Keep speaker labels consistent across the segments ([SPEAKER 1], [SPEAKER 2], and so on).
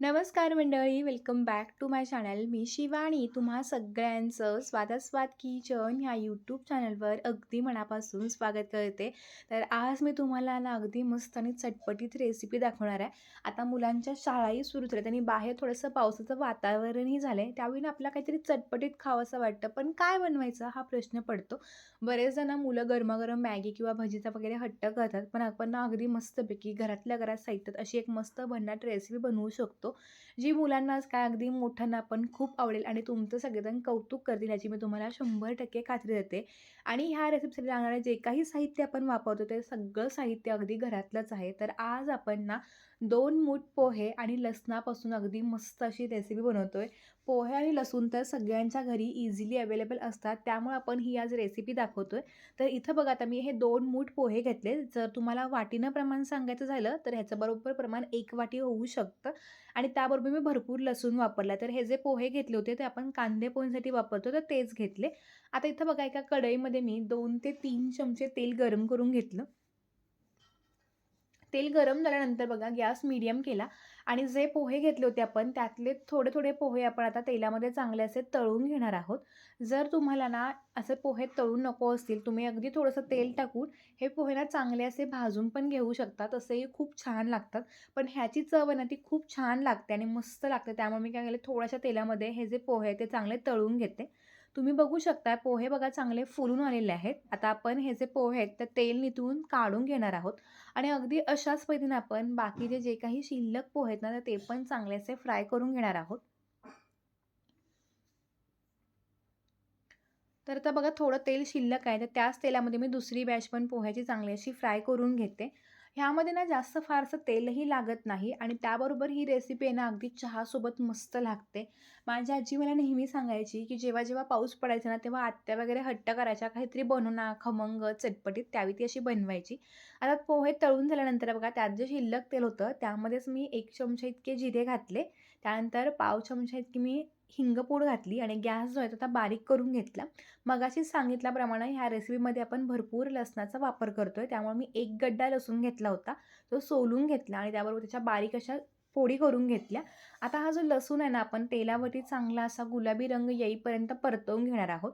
[SPEAKER 1] नमस्कार मंडळी, welcome back to my channel. मी शिवानी तुम्हा सगळ्यांचं स्वादास्वाद किचन ह्या यूट्यूब चॅनलवर अगदी मनापासून स्वागत करते. तर आज मी तुम्हाला ना अगदी मस्त आणि चटपटीत रेसिपी दाखवणार आहे. आता मुलांच्या शाळाही सुरू झाल्यात आणि बाहेर थोडंसं पावसाचं वातावरणही झालं आहे. त्यावेळी ना आपल्याला काहीतरी चटपटीत खावंसं वाटतं, पण काय बनवायचं हा प्रश्न पडतो. बरेच जण मुलं गरमागरम मॅगी किंवा भजीचा वगैरे हट्ट करतात, पण आपण ना अगदी मस्तपैकी घरातल्या घरात साहित्यात अशी एक मस्त भन्नाट रेसिपी बनवू शकतो, जी मुलांनाच काय अगदी मोठ्यांना पण खूप आवडेल आणि तुमचं सगळेजण कौतुक करतील याची मी तुम्हाला 100% खात्री देते. आणि ह्या रेसिपीसाठी लागणारे जे काही साहित्य आपण वापरतो ते सगळं साहित्य अगदी घरातलंच आहे. तर आज आपण ना 2 मूठ पोहे आणि लसणापासून अगदी मस्त अशी रेसिपी बनवतोय. पोहे आणि लसूण तर सगळ्यांच्या घरी इझिली अवेलेबल असतात, त्यामुळे आपण ही आज रेसिपी दाखवतोय. तर इथं बघा, आता मी हे 2 मूठ पोहे घेतले. जर तुम्हाला वाटीनं प्रमाण सांगायचं झालं तर ह्याचं बरोबर प्रमाण 1 वाटी होऊ शकतं. आणि त्याबरोबर मी भरपूर लसूण वापरला. तर हे जे पोहे घेतले होते ते आपण कांदे पोह्यांसाठी वापरतो, तर तेच घेतले. आता इथं बघा, एका कढईमध्ये मी 2 ते 3 चमचे तेल गरम करून घेतलं. तेल गरम झाल्यानंतर बघा, गॅस मीडियम केला आणि जे पोहे घेतले होते आपण त्यातले थोडे थोडे पोहे आपण आता तेलामध्ये चांगले असे तळून घेणार आहोत. जर तुम्हाला ना असे पोहे तळून नको असतील, तुम्ही अगदी थोडंसं तेल टाकून हे पोहे ना चांगले असे भाजून पण घेऊ शकता, तसेही खूप छान लागतात. पण ह्याची चव आहे ना ती खूप छान लागते आणि मस्त लागते. त्यामुळे मी काय केलं, थोड्याशा तेलामध्ये हे जे पोहे आहेत ते चांगले तळून घेते. तुम्ही बघू शकता पोहे बघा चांगले फुलून आलेले आहेत. आता आपण हे जे पोहे आहेत ते तेल निथळून काढून घेणार आहोत. आणि अगदी अशाच पद्धतीने आपण बाकीचे जे काही शिल्लक पोहे आहेत ना, तर ते पण चांगले असे फ्राय करून घेणार आहोत. तर आता बघा, थोडं तेल शिल्लक आहे, तर त्याच तेलामध्ये मी दुसरी बॅच पण पोह्याची चांगली अशी फ्राय करून घेते. ह्यामध्ये ना जास्त फारसं तेलही लागत नाही आणि त्याबरोबर ही रेसिपी आहे ना अगदी चहासोबत मस्त लागते. माझी आजी मला नेहमी सांगायची, की जेव्हा जेव्हा पाऊस पडायचा ना, तेव्हा आत्या वगैरे हट्ट करायच्या, काहीतरी बनव ना खमंग, चटपटीत, त्यावेळी ती अशी बनवायची. आता पोहे तळून झाल्यानंतर बघा, त्यात जे शिल्लक तेल होतं त्यामध्येच मी 1 चमचा इतके जिरे घातले. त्यानंतर पाव चमचा इतकी मी हिंगपूड घातली आणि गॅस जो आहे तो आता बारीक करून घेतला. मगाशीच सांगितल्याप्रमाणे ह्या रेसिपीमध्ये आपण भरपूर लसणाचा वापर करतोय, त्यामुळे मी 1 गड्डा लसूण घेतला होता. तो सोलून घेतला आणि त्याबरोबर त्याच्या बारीक अशा फोडी करून घेतल्या. आता हा जो लसूण आहे ना, आपण तेलावरती चांगला असा गुलाबी रंग येईपर्यंत परतवून घेणार आहोत.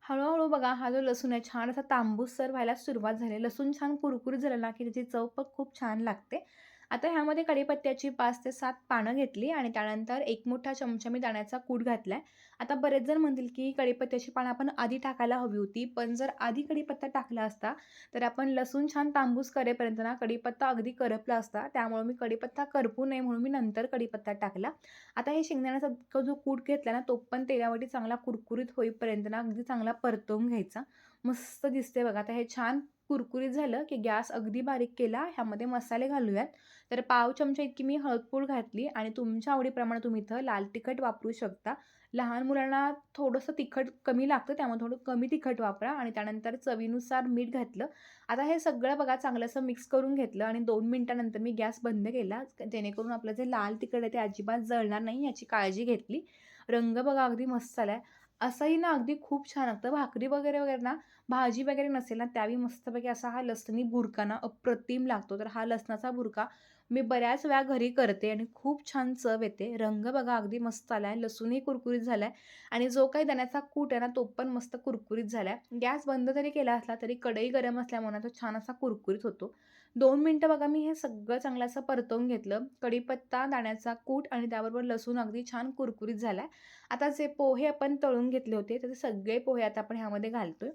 [SPEAKER 1] हळू बघा, हा जो लसूण आहे छान असा तांबूससर व्हायला सुरुवात झाली. लसूण छान कुरकुरीत झालं ना, की त्याची चव पण खूप छान लागते. आता ह्यामध्ये कढीपत्त्याची 5 ते 7 पानं घेतली आणि त्यानंतर 1 मोठा चमचा मी दाण्याचा कूट घातलाय. आता बरेच जण म्हणतील, की कढीपत्त्याची पानं आपण आधी टाकायला हवी होती. पण जर आधी कढीपत्ता टाकला असता, तर आपण लसूण छान तांबूस करेपर्यंत ना कढीपत्ता अगदी करपला असता. त्यामुळे मी कढीपत्ता करपू नये म्हणून मी नंतर कढीपत्ता टाकला. आता हे शेंगदाण्याचा जो कूट घेतला ना, तो पण तेलावरती चांगला कुरकुरीत होईपर्यंत ना अगदी चांगला परतवून घ्यायचा. मस्त दिसते बघा. आता हे छान कुरकुरीत झालं, की गॅस अगदी बारीक केला. ह्यामध्ये मसाले घालूयात. तर पाव चमचा इतकी मी हळदपूड घातली आणि तुमच्या आवडीप्रमाणे तुम्ही इथं लाल तिखट वापरू शकता. लहान मुलांना थोडंसं तिखट कमी लागतं, त्यामुळे थोडं कमी तिखट वापरा आणि त्यानंतर चवीनुसार मीठ घातलं. आता हे सगळं बघा चांगलं मिक्स करून घेतलं आणि 2 मिनिटानंतर मी गॅस बंद केला. जेणेकरून आपलं जे लाल तिखट आहे ते अजिबात जळणार नाही याची काळजी घेतली. रंग बघा अगदी मस्त आलाय. असंही ना अगदी खूप छान लागतं. भाकरी वगैरे वगैरे ना, भाजी वगैरे नसेल ना, त्यावेळी मस्तपैकी असा हा लसणी भुर्का ना अप्रतिम लागतो. तर हा लसणाचा भुर्का मी बऱ्याच वेळा घरी करते आणि खूप छान चव येते. रंग बघा अगदी मस्त आलाय. लसूणही कुरकुरीत झालाय आणि जो काही दाण्याचा कूट आहे ना, तो पण मस्त कुरकुरीत झालाय. गॅस बंद जरी केला असला तरी कढई गरम असल्यामुळे तो छान असा कुरकुरीत होतो. 2 मिनिटं बघा मी हे सगळं चांगलं असं परतवून घेतलं. कढीपत्ता, दाण्याचा कूट आणि त्याबरोबर लसूण अगदी छान कुरकुरीत झालाय. आता जे पोहे आपण तळून घेतले होते, तर ते सगळे पोहे आता आपण ह्यामध्ये घालतोय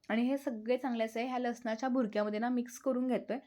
[SPEAKER 1] आणि हे सगळे चांगले असे ह्या लसणाच्या भुर्क्यामध्ये ना मिक्स करून घेतोय.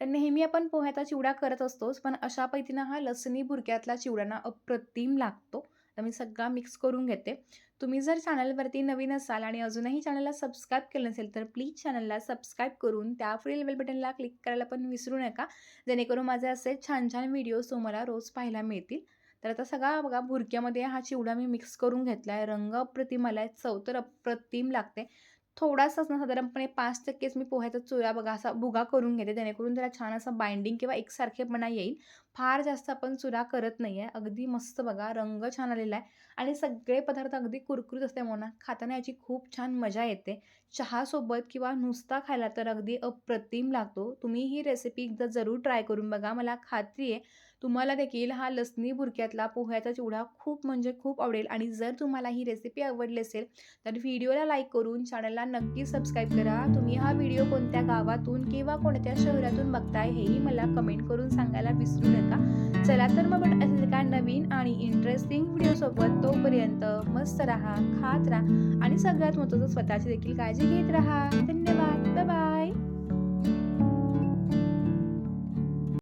[SPEAKER 1] तर नेहमी आपण पोह्याचा चिवडा करत असतोच, पण अशा पद्धतीनं हा लसणी भुर्क्यातला चिवडा ना अप्रतिम लागतो. तर मी सगळा मिक्स करून घेते. तुम्ही जर चॅनलवरती नवीन असाल आणि अजूनही चॅनलला सबस्क्राईब केलं नसेल, तर प्लीज चॅनलला सबस्क्राईब करून त्यापुढील बेल बटनला क्लिक करायला पण विसरू नका. जेणेकरून माझे असे छान छान व्हिडिओज तुम्हाला रोज पाहायला मिळतील. तर आता सगळा बघा भुर्क्यामध्ये हा चिवडा मी मिक्स करून घेतला आहे. रंग अप्रतिम आला आहे, चव तर अप्रतिम लागते. थोडासाच ना, साधारणपणे 5%च मी पोह्याचा चुरा बघा असा भुगा करून घेते, जेणेकरून त्याला छान असं बाइंडिंग किंवा एकसारखेपणा येईल. फार जास्त आपण चुरा करत नाही आहे. अगदी मस्त बघा रंग छान आलेला आहे आणि सगळे पदार्थ अगदी कुरकुरीत असल्यामुळे ना खाताना याची खूप छान मजा येते. चहासोबत किंवा नुसता खायला तर अगदी अप्रतिम लागतो. तुम्ही ही रेसिपी एकदा जरूर ट्राय करून बघा. मला खात्री आहे तुम्हाला देखील हा लसणी बुरक्यातला पोह्याचा चिवडा खूप म्हणजे खूप आवडेल आणि जर तुम्हाला ही रेसिपी आवडली असेल तर व्हिडिओला लाईक करून चॅनलला नक्की सबस्क्राईब करा. तुम्ही हा व्हिडिओ कोणत्या गावातून किंवा कोणत्या शहरातून बघताय हेही मला कमेंट करून सांगायला विसरू नका. चला तर मग भेटू असेच एका नवीन आणि इंटरेस्टिंग व्हिडिओसोबत. तोपर्यंत मस्त राहा, खात राहा आणि सगळ्यात महत्त्वाचं स्वतःची देखील काळजी घेत राहा. धन्यवाद. Bye bye.